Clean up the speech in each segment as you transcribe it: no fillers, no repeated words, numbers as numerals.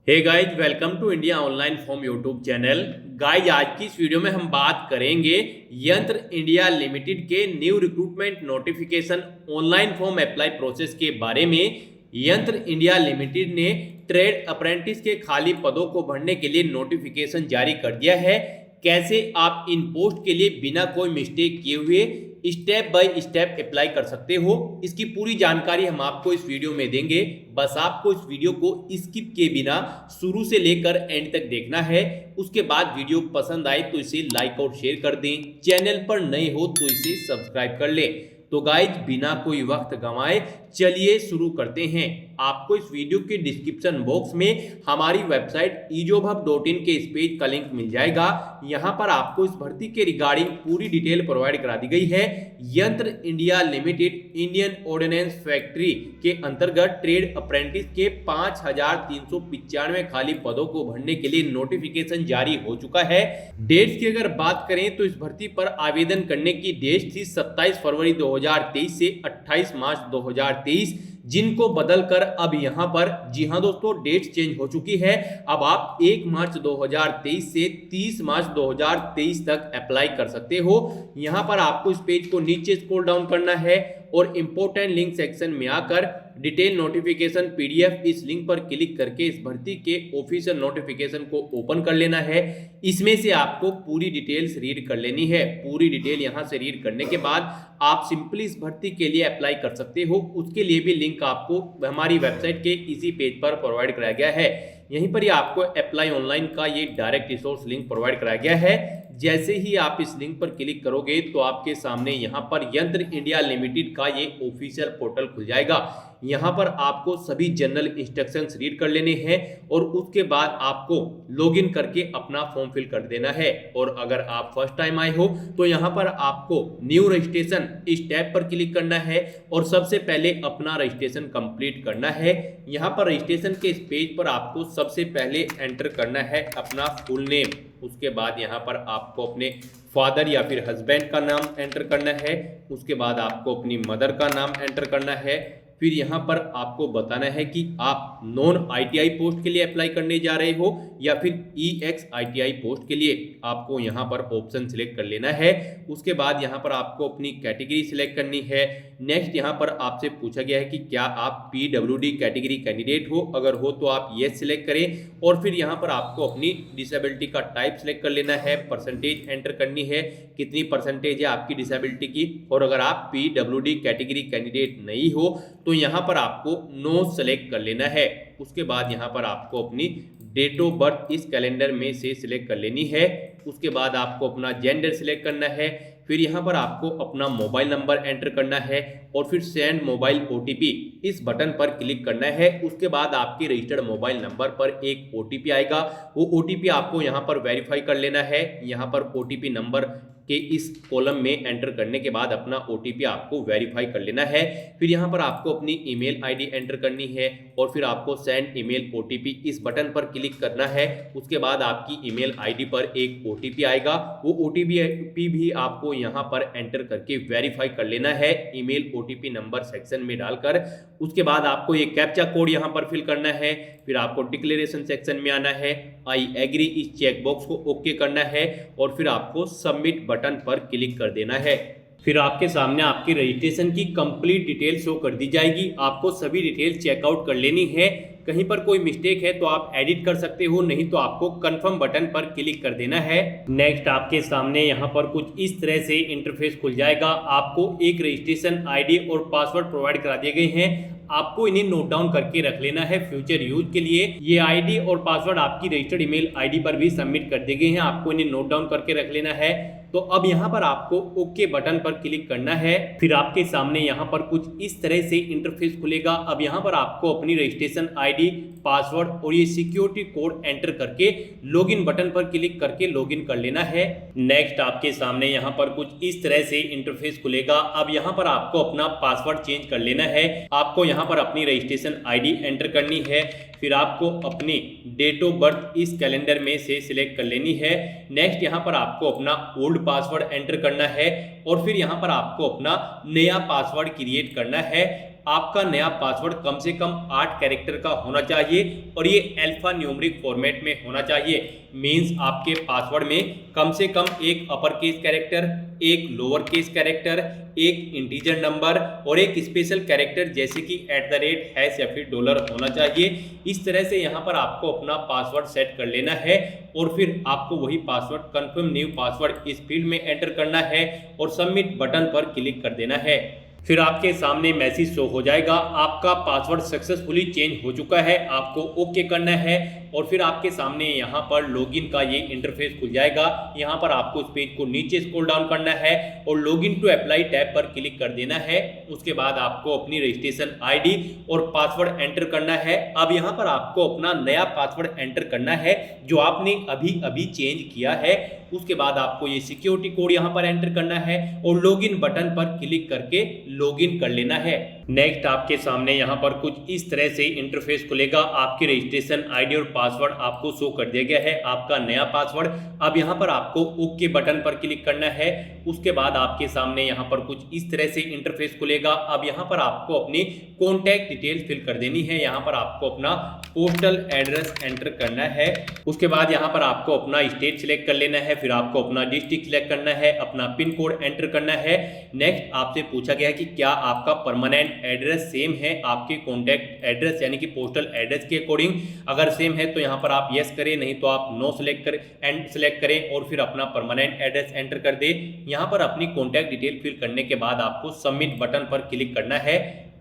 Hey guys, welcome to India online form YouTube channel. Guys, आज की इस video में हम बात करेंगे यंत्र इंडिया लिमिटेड के new recruitment notification online form apply process के बारे में। यंत्र इंडिया लिमिटेड ने ट्रेड अप्रेंटिस के खाली पदों को भरने के लिए नोटिफिकेशन जारी कर दिया है। कैसे आप इन पोस्ट के लिए बिना कोई मिस्टेक किए हुए स्टेप बाय स्टेप अप्लाई कर सकते हो, इसकी पूरी जानकारी हम आपको इस वीडियो में देंगे। बस आपको इस वीडियो को स्किप किए बिना शुरू से लेकर एंड तक देखना है। उसके बाद वीडियो पसंद आए तो इसे लाइक और शेयर कर दें। चैनल पर नए हो तो इसे सब्सक्राइब कर लें। तो गाइज, बिना कोई वक्त गंवाए चलिए शुरू करते हैं। आपको इस वीडियो के डिस्क्रिप्शन बॉक्स में हमारी वेबसाइट ejobhub.in के इस पेज का लिंक मिल जाएगा। यहां पर आपको इस भर्ती के रिगार्डिंग पूरी डिटेल प्रोवाइड करा दी गई है। यंत्र India limited Indian ordnance factory के अंतर्गत ट्रेड अप्रेंटिस के 5395 खाली पदों को भरने के लिए नोटिफिकेशन जारी हो चुका है। डेट्स की अगर बात करें तो इस भर्ती पर आवेदन करने की डेट थी 27 फरवरी 2023 से 28 मार्च 2023, जिनको बदलकर अब यहां पर, जी हां दोस्तों, डेट चेंज हो चुकी है। अब आप 1 मार्च 2023 से 30 मार्च 2023 तक अप्लाई कर सकते हो। यहां पर आपको इस पेज को नीचे स्क्रॉल डाउन करना है और इंपॉर्टेंट लिंक सेक्शन में आकर डिटेल नोटिफिकेशन पीडीएफ, इस लिंक पर क्लिक करके इस भर्ती के ऑफिशियल नोटिफिकेशन को ओपन कर लेना है। इसमें से आपको पूरी डिटेल्स रीड कर लेनी है। पूरी डिटेल यहां से रीड करने के बाद आप सिंपली इस भर्ती के लिए अप्लाई कर सकते हो। उसके लिए भी लिंक आपको हमारी वेबसाइट के इसी पेज पर प्रोवाइड कराया गया है। यहीं पर ही आपको अप्लाई ऑनलाइन का ये डायरेक्ट रिसोर्स लिंक प्रोवाइड कराया गया है। जैसे ही आप इस लिंक पर क्लिक करोगे तो आपके सामने यहाँ पर यंत्र इंडिया लिमिटेड का ये ऑफिशियल पोर्टल खुल जाएगा। यहाँ पर आपको सभी जनरल इंस्ट्रक्शंस रीड कर लेने हैं और उसके बाद आपको लॉगिन करके अपना फॉर्म फिल कर देना है। और अगर आप फर्स्ट टाइम आए हो तो यहाँ पर आपको न्यू रजिस्ट्रेशन इस टैब पर क्लिक करना है और सबसे पहले अपना रजिस्ट्रेशन कंप्लीट करना है। यहाँ पर रजिस्ट्रेशन के इस पेज पर आपको सबसे पहले एंटर करना है अपना फुल नेम। उसके बाद यहाँ पर आपको अपने फादर या फिर हस्बैंड का नाम एंटर करना है। उसके बाद आपको अपनी मदर का नाम एंटर करना है। फिर यहाँ पर आपको बताना है कि आप नॉन आईटीआई पोस्ट के लिए अप्लाई करने जा रहे हो या फिर ईएक्स आईटीआई पोस्ट के लिए। आपको यहाँ पर ऑप्शन सिलेक्ट कर लेना है। उसके बाद यहाँ पर आपको अपनी कैटेगरी सिलेक्ट करनी है। नेक्स्ट यहाँ पर आपसे पूछा गया है कि क्या आप पीडब्ल्यूडी कैटेगरी कैंडिडेट हो, अगर हो तो आप येस सिलेक्ट करें। और फिर यहाँ पर आपको अपनी डिसेबिलिटी का टाइप सिलेक्ट कर लेना है। परसेंटेज एंटर करनी है, कितनी परसेंटेज है आपकी डिसेबिलिटी की। और अगर आप पीडब्ल्यूडी कैटेगरी कैंडिडेट नहीं हो तो यहाँ पर आपको नो सेलेक्ट कर लेना है। उसके बाद यहाँ पर आपको अपनी डेट ऑफ बर्थ इस कैलेंडर में से सिलेक्ट कर लेनी है। उसके बाद आपको अपना जेंडर सिलेक्ट करना है। फिर यहाँ पर आपको अपना मोबाइल नंबर एंटर करना है और फिर सेंड मोबाइल ओटीपी इस बटन पर क्लिक करना है। उसके बाद आपके रजिस्टर्ड मोबाइल नंबर पर एक ओटीपी आएगा। वो ओटीपी आपको यहाँ पर वेरीफाई कर लेना है। यहाँ पर ओटीपी नंबर के इस कॉलम में एंटर करने के बाद अपना ओटीपी आपको वेरीफाई कर लेना है। फिर यहाँ पर आपको अपनी ईमेल आईडी एंटर करनी है और फिर आपको सेंड ईमेल ओटीपी इस बटन पर क्लिक करना है। उसके बाद आपकी ईमेल आईडी पर एक ओटीपी आएगा। वो ओटीपी भी आपको यहाँ पर एंटर करके वेरीफाई कर लेना है ईमेल ओटीपी नंबर सेक्शन में डालकर। उसके बाद आपको ये कैप्चा कोड यहाँ पर फिल करना है। फिर आपको डिक्लेरेशन सेक्शन में आना है, आई एग्री इस चेक बॉक्स को ओके करना है और फिर आपको सबमिट बटन पर क्लिक कर देना है। फिर आपके सामने आपकी रजिस्ट्रेशन की कंप्लीट डिटेल शो कर दी जाएगी। आपको सभी डिटेल चेकआउट कर लेनी है। कहीं पर कोई मिस्टेक है तो आप एडिट कर सकते हो, नहीं तो आपको कंफर्म बटन पर क्लिक कर देना है। नेक्स्ट आपके सामने यहाँ पर कुछ इस तरह से इंटरफेस खुल जाएगा। आपको एक रजिस्ट्रेशन आईडी और पासवर्ड प्रोवाइड करा दिए गए हैं। आपको इन्हें नोट डाउन करके रख लेना है फ्यूचर यूज के लिए। ये आईडी और पासवर्ड आपकी रजिस्टर्ड ईमेल आईडी पर भी सबमिट कर दिए गए हैं। आपको इन्हें नोट डाउन करके रख लेना है। तो अब यहाँ पर आपको ओके बटन पर क्लिक करना है। फिर आपके सामने यहाँ पर कुछ इस तरह से इंटरफेस खुलेगा। अब यहाँ पर आपको अपनी रजिस्ट्रेशन आईडी, पासवर्ड और ये सिक्योरिटी कोड एंटर करके लॉगिन बटन पर क्लिक करके लॉगिन कर लेना है। नेक्स्ट आपके सामने यहाँ पर कुछ इस तरह से इंटरफेस खुलेगा। अब यहाँ पर आपको अपना पासवर्ड चेंज कर लेना है। आपको यहाँ पर अपनी रजिस्ट्रेशन आईडी एंटर करनी है। फिर आपको अपनी डेट ऑफ बर्थ इस कैलेंडर में से सिलेक्ट कर लेनी है। नेक्स्ट यहाँ पर आपको अपना ओल्ड पासवर्ड एंटर करना है और फिर यहाँ पर आपको अपना नया पासवर्ड क्रिएट करना है। आपका नया पासवर्ड कम से कम 8 कैरेक्टर का होना चाहिए और ये अल्फा न्यूमेरिक फॉर्मेट में होना चाहिए। मींस आपके पासवर्ड में कम से कम एक अपर केस कैरेक्टर, एक लोअर केस कैरेक्टर, एक इंटीजर नंबर और एक स्पेशल कैरेक्टर जैसे कि @ या फिर डॉलर होना चाहिए। इस तरह से यहाँ पर आपको अपना पासवर्ड सेट कर लेना है और फिर आपको वही पासवर्ड कन्फर्म न्यू पासवर्ड इस फील्ड में एंटर करना है और सबमिट बटन पर क्लिक कर देना है। फिर आपके सामने मैसेज शो हो जाएगा, आपका पासवर्ड सक्सेसफुली चेंज हो चुका है, आपको ओके करना है और फिर आपके सामने यहाँ पर लॉगिन का ये इंटरफेस खुल जाएगा। यहाँ पर आपको इस पेज को नीचे स्क्रॉल डाउन करना है और लॉगिन टू अप्लाई टैब पर क्लिक कर देना है। उसके बाद आपको अपनी रजिस्ट्रेशन आईडी और पासवर्ड एंटर करना है। अब यहाँ पर आपको अपना नया पासवर्ड एंटर करना है जो आपने अभी अभी चेंज किया है। उसके बाद आपको ये सिक्योरिटी कोड यहाँ पर एंटर करना है और लॉगिन बटन पर क्लिक करके लॉगिन कर लेना है। नेक्स्ट आपके सामने यहाँ पर कुछ इस तरह से इंटरफेस खुलेगा। आपकी रजिस्ट्रेशन आईडी और पासवर्ड आपको शो कर दिया गया है, आपका नया पासवर्ड। अब यहाँ पर आपको ओके बटन पर क्लिक करना है। उसके बाद आपके सामने यहाँ पर कुछ इस तरह से इंटरफेस खुलेगा। अब यहाँ पर आपको अपनी कॉन्टैक्ट डिटेल्स फिल कर देनी है। यहाँ पर आपको अपना पोस्टल एड्रेस एंटर करना है। उसके बाद यहाँ पर आपको अपना स्टेट सिलेक्ट कर लेना है, फिर आपको अपना डिस्ट्रिक्ट सिलेक्ट करना है, अपना पिन कोड एंटर करना है। नेक्स्ट आपसे पूछा गया है कि क्या आपका परमानेंट एड्रेस सेम है आपके कॉन्टैक्ट एड्रेस यानी कि पोस्टल एड्रेस के अकॉर्डिंग। अगर सेम है तो यहाँ पर आप यस करें, नहीं तो आप नो सिलेक्ट करें एंड सिलेक्ट करें और फिर अपना परमानेंट एड्रेस एंटर कर दे। यहाँ पर अपनी कॉन्टैक्ट डिटेल फिल करने के बाद आपको सबमिट बटन पर क्लिक करना है।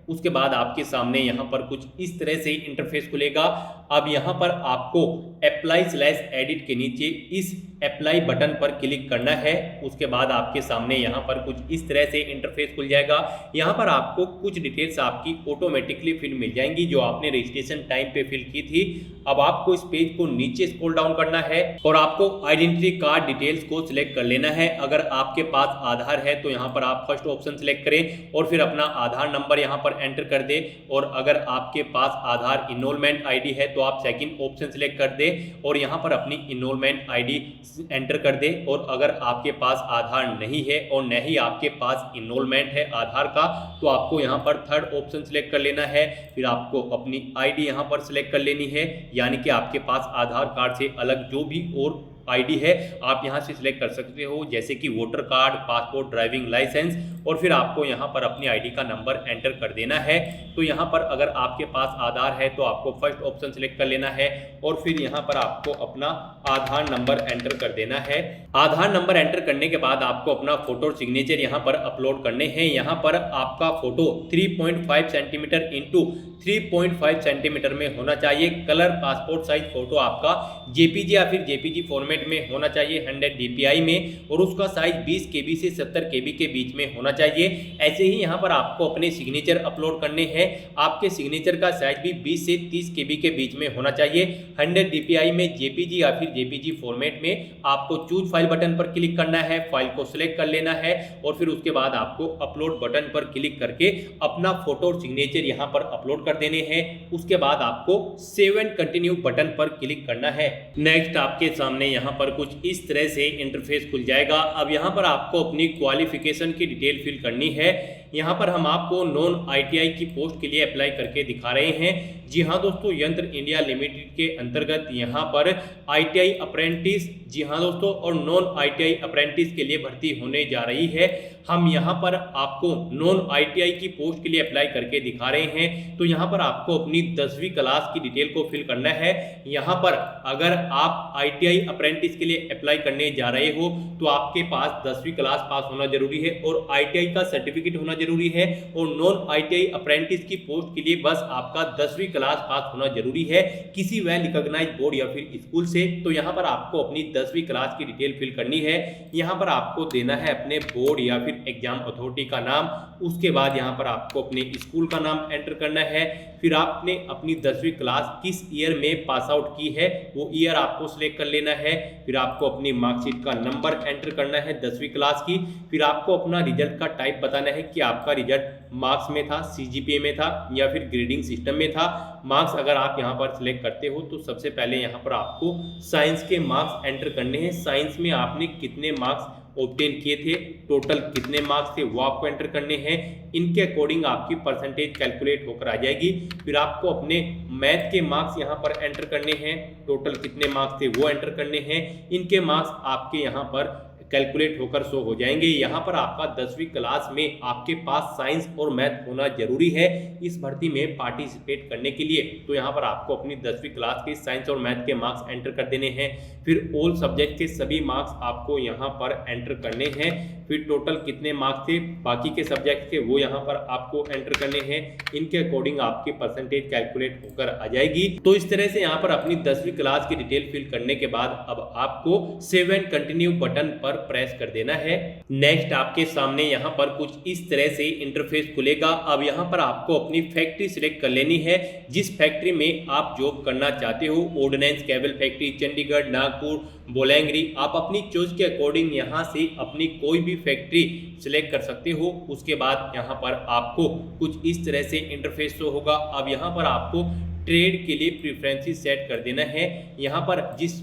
उसके बाद आपके सामने यहाँ पर कुछ इस तरह से इंटरफेस खुलेगा। अब यहाँ पर आपको अप्लाई/एडिट के नीचे इस अप्लाई बटन पर क्लिक करना है। उसके बाद आपके सामने यहाँ पर कुछ इस तरह से इंटरफेस खुल जाएगा। यहाँ पर आपको कुछ डिटेल्स आपकी ऑटोमेटिकली फिल मिल जाएंगी जो आपने रजिस्ट्रेशन टाइम पे फिल की थी। अब आपको इस पेज को नीचे स्क्रॉल डाउन करना है और आपको आइडेंटिटी कार्ड डिटेल्स को सिलेक्ट कर लेना है। अगर आपके पास आधार है तो यहाँ पर आप फर्स्ट ऑप्शन सिलेक्ट करें और फिर अपना आधार नंबर यहाँ पर एंटर कर दे और अगर आपके पास आधार इनरोलमेंट आईडी है तो आप सेकंड ऑप्शन सिलेक्ट कर दे और यहाँ पर अपनी इनरोलमेंट आईडी एंटर कर दे। और अगर आपके पास आधार नहीं है और न ही आपके पास इनरोलमेंट है आधार का तो आपको यहाँ पर थर्ड ऑप्शन सिलेक्ट कर लेना है। फिर आपको अपनी आईडी यहाँ पर सिलेक्ट कर लेनी है, यानी कि आपके पास आधार कार्ड से अलग जो भी और आईडी है आप यहाँ से सिलेक्ट कर सकते हो, जैसे कि voter card, passport, driving licence. और फिर आपको यहाँ पर अपनी आईडी का नंबर एंटर कर देना है। तो यहाँ पर अगर आपके पास आधार है तो आपको फर्स्ट ऑप्शन सिलेक्ट कर लेना है और फिर यहाँ पर आपको अपना आधार नंबर एंटर कर देना है। आधार नंबर एंटर करने के बाद आपको अपना फोटो और सिग्नेचर यहाँ पर अपलोड करने हैं। यहाँ पर आपका फोटो 3.5 सेंटीमीटर इंटू 3.5 सेंटीमीटर में होना चाहिए। कलर पासपोर्ट साइज फोटो आपका जेपीजी या फिर जेपीजी फॉर्मेट में होना चाहिए 100 dpi में और उसका साइज 20 KB से 70 KB के बीच में होना चाहिए। ऐसे ही यहाँ पर आपको अपने सिग्नेचर अपलोड करने हैं। आपके सिग्नेचर का साइज भी 20 से 30 KB के बीच में होना चाहिए। 100 dpi में जेपीजी या फिर जेपीजी फॉर्मेट में आपको चूज फाइल बटन पर क्लिक करना है, फाइल को सिलेक्ट कर लेना है और फिर उसके बाद आपको अपलोड बटन पर क्लिक करके अपना फोटो और सिग्नेचर यहाँ पर अपलोड देने हैं। उसके बाद आपको सेव एंड कंटिन्यू बटन पर क्लिक करना है। नेक्स्ट आपके सामने यहाँ पर कुछ इस तरह से इंटरफेस खुल जाएगा। अब यहाँ पर आपको अपनी क्वालिफिकेशन की डिटेल फिल करनी है। यहाँ पर हम आपको नॉन ITI की पोस्ट के लिए अप्लाई करके दिखा रहे हैं। जी हाँ दोस्तों, यंत्र इंडिया लिमिटेड के अंतर्गत यहाँ पर ITI अप्रेंटिस, जी हाँ दोस्तों, और नॉन ITI अप्रेंटिस के लिए भर्ती होने जा रही है। हम यहाँ पर आपको नॉन ITI की पोस्ट के लिए अप्लाई करके दिखा रहे हैं। तो यहाँ पर आपको अपनी 10वीं क्लास की डिटेल को फिल करना है। यहाँ पर अगर आप ITI अप्रेंटिस के लिए अप्लाई करने जा रहे हो तो आपके पास 10वीं क्लास पास होना जरूरी है और ITI का सर्टिफिकेट होना जरूरी है। और नॉन ITI अप्रेंटिस की पोस्ट के लिए बस आपका 10वीं क्लास पास होना जरूरी है किसी वेल रिकॉग्नाइज्ड बोर्ड या फिर स्कूल से। तो यहाँ पर आपको अपनी 10वीं क्लास की डिटेल फिल करनी है। यहाँ पर आपको देना है अपने बोर्ड या फिर एग्जाम अथॉरिटी का नाम। उसके बाद यहाँ पर आपको अपने स्कूल का नाम एंटर करना है। फिर आपने अपनी 10वीं क्लास किस ईयर में पास आउट की है वो ईयर आपको सिलेक्ट कर लेना है। फिर आपको अपनी मार्कशीट का नंबर एंटर करना है 10वीं क्लास की। फिर आपको अपना रिजल्ट का टाइप बताना है कि आपका रिजल्ट मार्क्स में था, CGPA में था या फिर ग्रेडिंग सिस्टम में था। मार्क्स अगर आप यहाँ पर सिलेक्ट करते हो तो सबसे पहले यहाँ पर आपको साइंस के मार्क्स एंटर करने हैं। साइंस में आपने कितने मार्क्स ऑब्टेन किए थे, टोटल कितने मार्क्स थे वो आपको एंटर करने हैं। इनके अकॉर्डिंग आपकी परसेंटेज कैलकुलेट होकर आ जाएगी। फिर आपको अपने मैथ के मार्क्स यहाँ पर एंटर करने हैं, टोटल कितने मार्क्स थे वो एंटर करने हैं। इनके मार्क्स आपके यहाँ पर कैलकुलेट होकर शो हो जाएंगे। यहाँ पर आपका 10वीं क्लास में आपके पास साइंस और मैथ होना जरूरी है इस भर्ती में पार्टिसिपेट करने के लिए। तो यहाँ पर आपको अपनी 10वीं क्लास के साइंस और मैथ के मार्क्स एंटर कर देने हैं। फिर ऑल सब्जेक्ट के सभी मार्क्स आपको यहाँ पर एंटर करने हैं। फिर टोटल कितने मार्क्स थे बाकी के सब्जेक्ट के वो यहाँ पर आपको एंटर करने हैं। इनके अकॉर्डिंग आपकी परसेंटेज कैलकुलेट होकर आ जाएगी। तो इस तरह से यहाँ पर अपनी 10वीं क्लास की डिटेल फिल करने के बाद अब आपको सेव एंड कंटिन्यू बटन पर प्रेस कर देना है। नेक्स्ट आपके सामने यहाँ पर कुछ इस तरह से इंटरफेस खुलेगा। अब यहाँ पर आपको अपनी फैक्ट्री सिलेक्ट कर लेनी है, जिस फैक्ट्री में आप जॉब करना चाहते हो। Ordnance cable factory, Chandigarh, Nagpur, Bolangir, आप अपनी चॉइस के अकॉर्डिंग यहाँ से अपनी कोई भी फैक्ट्री सिलेक्ट कर सकते हो। उसके बाद यहाँ पर आपको कुछ इस तरह से इंटरफेस शो होगा। अब यहाँ पर आपको ट्रेड के लिए प्रेफरेंसेस सेट कर देना है। यहाँ पर जिस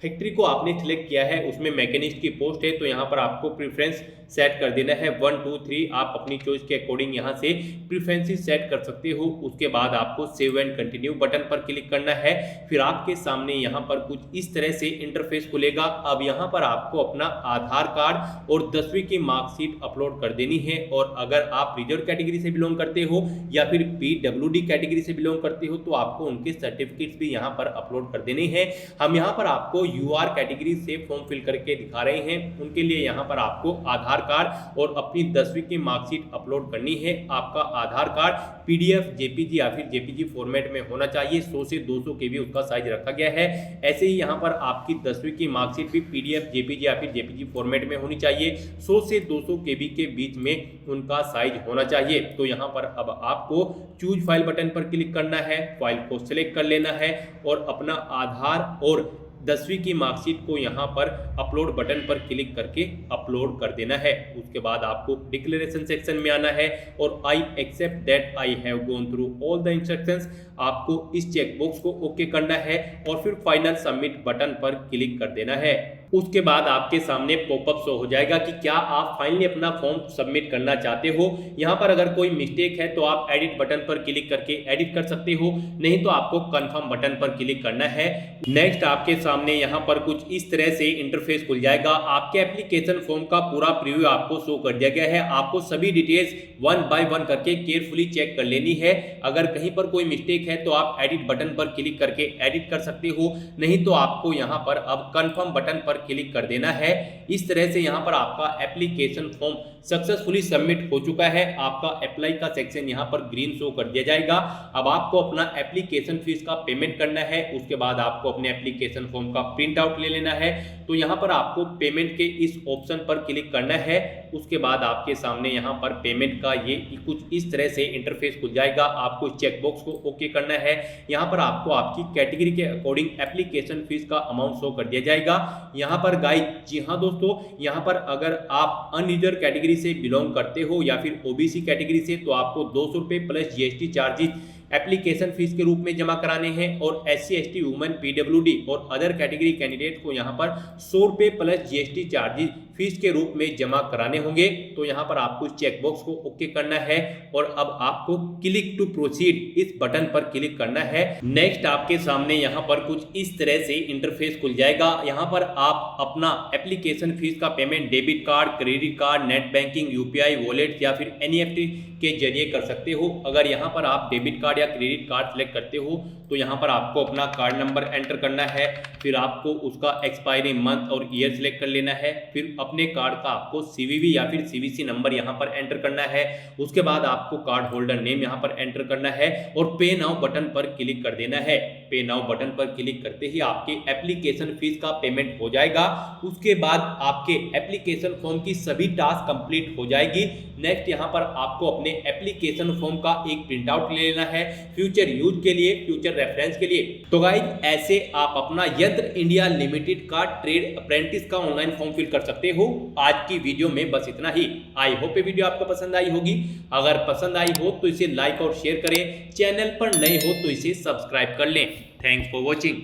फैक्ट्री को आपने सिलेक्ट किया है उसमें मैकेनिस्ट की पोस्ट है, तो यहाँ पर आपको प्रेफरेंस सेट कर देना है 1 2 3। आप अपनी चॉइस के अकॉर्डिंग यहाँ से प्रेफरेंसेस सेट कर सकते हो। उसके बाद आपको सेव एंड कंटिन्यू बटन पर क्लिक करना है। फिर आपके सामने यहाँ पर कुछ इस तरह से इंटरफेस खुलेगा। अब यहाँ पर आपको अपना आधार कार्ड और 10वीं की मार्कशीट अपलोड कर देनी है। और अगर आप रिजर्व कैटेगरी से बिलोंग करते हो या फिर PWD कैटेगरी से बिलोंग करते हो तो आपको उनके सर्टिफिकेट्स भी यहाँ पर अपलोड कर देने हैं। हम यहाँ पर आपको UR कैटेगरी से फॉर्म फिल करके दिखा रहे हैं। उनके लिए यहाँ पर आपको आधार कार्ड और अपनी 10वीं की मार्कशीट अपलोड करनी है। आपका आधार कार्ड PDF, JPG या फिर JPG फॉर्मेट में होना चाहिए। 100 से 200 KB उसका साइज रखा गया है। ऐसे ही यहाँ पर आपकी 10वीं की मार्कशीट भी PDF, JPG या फिर JPG फॉर्मेट में होनी चाहिए। 100 से 200 KB के बीच में उनका साइज होना चाहिए। तो यहाँ पर अब आपको चूज फाइल बटन पर क्लिक करना है, फाइल को सिलेक्ट कर लेना है और अपना आधार और 10वीं की मार्कशीट को यहाँ पर अपलोड बटन पर क्लिक करके अपलोड कर देना है। उसके बाद आपको डिक्लेरेशन सेक्शन में आना है और I accept that I have gone through all the instructions, आपको इस चेकबॉक्स को ओके करना है और फिर फाइनल सबमिट बटन पर क्लिक कर देना है। उसके बाद आपके सामने पॉपअप शो हो जाएगा कि क्या आप फाइनली अपना फॉर्म सबमिट करना चाहते हो। यहाँ पर अगर कोई मिस्टेक है तो आप एडिट बटन पर क्लिक करके एडिट कर सकते हो, नहीं तो आपको कंफर्म बटन पर क्लिक करना है। नेक्स्ट आपके सामने यहाँ पर कुछ इस तरह से इंटरफेस खुल जाएगा। आपके एप्लीकेशन फॉर्म का पूरा प्रीव्यू आपको शो कर दिया गया है। आपको सभी डिटेल्स 1 बाय 1 करके केयरफुली चेक कर लेनी है। अगर कहीं पर कोई मिस्टेक है तो आप एडिट बटन पर क्लिक करके एडिट कर सकते हो, नहीं तो आपको यहाँ पर अब कंफर्म बटन पर क्लिक कर देना है। इस तरह से यहाँ पर आपका एप्लीकेशन फॉर्म सक्सेसफुली सबमिट हो चुका है। आपका अप्लाई का सेक्शन यहाँ पर ग्रीन शो कर दिया जाएगा। अब आपको अपना एप्लीकेशन फीस का पेमेंट करना है। उसके बाद आपको अपने एप्लीकेशन फॉर्म का प्रिंट आउट ले लेना है। तो यहाँ पर आपको पेमेंट के इस ऑप्शन पर क्लिक करना है। उसके बाद आपके सामने यहाँ पर पेमेंट का ये कुछ इस तरह से इंटरफेस खुल जाएगा। आपको इस चेकबॉक्स को ओके करना है। यहाँ पर आपको आपकी कैटेगरी के अकॉर्डिंग एप्लीकेशन फीस का अमाउंट शो कर दिया जाएगा। यहाँ पर गाइस, जी हाँ दोस्तों, यहाँ पर अगर आप अनरिजर्व कैटेगरी से बिलोंग करते हो या फिर OBC कैटेगरी से तो आपको 200 रुपये plus GST charges application fees के रूप में जमा कराने हैं। और SC ST वुमेन PWD और अदर कैटेगरी कैंडिडेट को यहाँ पर 100 रुपये प्लस GST चार्जेस फीस के रूप में जमा कराने होंगे। तो यहाँ पर आपको इस चेकबॉक्स को ओके करना है और अब आपको क्लिक टू प्रोसीड इस बटन पर क्लिक करना है। नेक्स्ट आपके सामने यहाँ पर कुछ इस तरह से इंटरफेस खुल जाएगा। यहाँ पर आप अपना एप्लीकेशन फीस का payment debit card, credit card, net banking, UPI wallet या फिर NEFT के जरिए कर सकते हो। अगर यहाँ पर आप डेबिट कार्ड या क्रेडिट कार्ड सेलेक्ट करते हो तो यहाँ पर आपको अपना कार्ड नंबर एंटर करना है। फिर आपको उसका एक्सपायरी मंथ और ईयर सेलेक्ट कर लेना है। फिर अपने कार्ड का आपको CVV या फिर CVC नंबर यहाँ पर एंटर करना है। उसके बाद आपको कार्ड होल्डर नेम यहाँ पर एंटर करना है और पे नाउ बटन पर क्लिक कर देना है। पे नाउ बटन पर क्लिक करते ही आपके एप्लीकेशन फीस का पेमेंट हो जाएगा। उसके बाद आपके एप्लीकेशन फॉर्म की सभी टास्क कंप्लीट हो जाएगी। नेक्स्ट यहाँ पर आपको अपने एप्लीकेशन फॉर्म का एक प्रिंट आउट ले लेना है फ्यूचर यूज के लिए, फ्यूचर रेफरेंस के लिए। तो गाइस, ऐसे आप अपना यंत्र इंडिया लिमिटेड का ट्रेड अप्रेंटिस का ऑनलाइन फॉर्म फिल कर सकते हो। आज की वीडियो में बस इतना ही। आई होप ये वीडियो आपको पसंद आई होगी। अगर पसंद आई हो तो इसे लाइक और शेयर करें। चैनल पर नए हो तो इसे सब्सक्राइब कर लें। Thanks for watching.